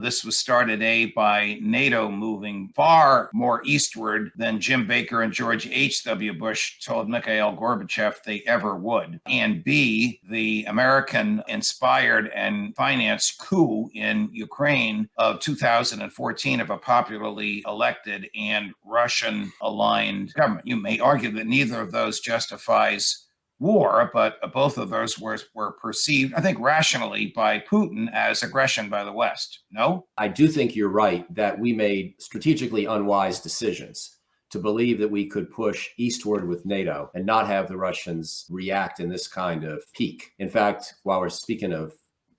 This was started, by NATO moving far more eastward than Jim Baker and George H.W. Bush told Mikhail Gorbachev they ever would. And B, the American-inspired and financed coup in Ukraine of 2014 of a popularly elected and Russian-aligned government. You may argue that neither of those justifies war, but both of those were perceived, I think, rationally by Putin as aggression by the West. No? I do think you're right that we made strategically unwise decisions to believe that we could push eastward with NATO and not have the Russians react in this kind of peak. In fact, while we're speaking of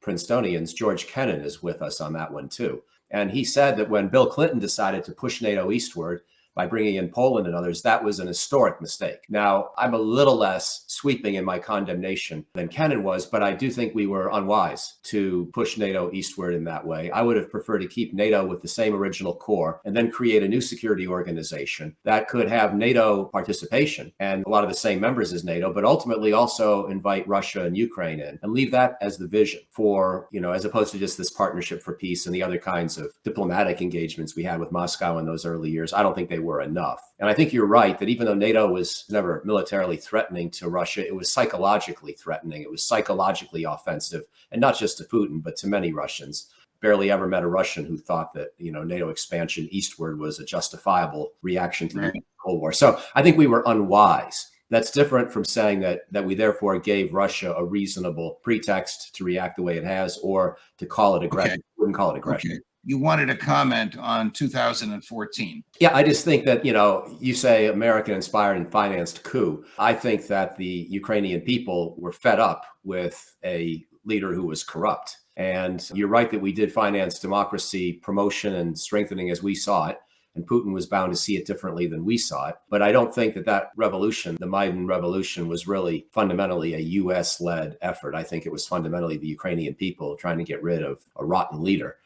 Princetonians, George Kennan is with us on that one too. And he said that when Bill Clinton decided to push NATO eastward, by bringing in Poland and others, that was an historic mistake. Now, I'm a little less sweeping in my condemnation than Kennan was, but I do think we were unwise to push NATO eastward in that way. I would have preferred to keep NATO with the same original core and then create a new security organization that could have NATO participation and a lot of the same members as NATO, but ultimately also invite Russia and Ukraine in and leave that as the vision for, as opposed to just this partnership for peace and the other kinds of diplomatic engagements we had with Moscow in those early years. I don't think they were enough. And I think you're right that even though NATO was never militarily threatening to Russia, it was psychologically threatening. It was psychologically offensive, and not just to Putin, but to many Russians. Barely ever met a Russian who thought that, NATO expansion eastward was a justifiable reaction to the Cold War. So I think we were unwise. That's different from saying that we therefore gave Russia a reasonable pretext to react the way it has or to call it aggression. Okay. Wouldn't call it aggression. Okay. You wanted to comment on 2014. Yeah, I just think that, you say American-inspired and financed coup. I think that the Ukrainian people were fed up with a leader who was corrupt. And you're right that we did finance democracy promotion and strengthening as we saw it. And Putin was bound to see it differently than we saw it. But I don't think that revolution, the Maidan revolution, was really fundamentally a U.S.-led effort. I think it was fundamentally the Ukrainian people trying to get rid of a rotten leader.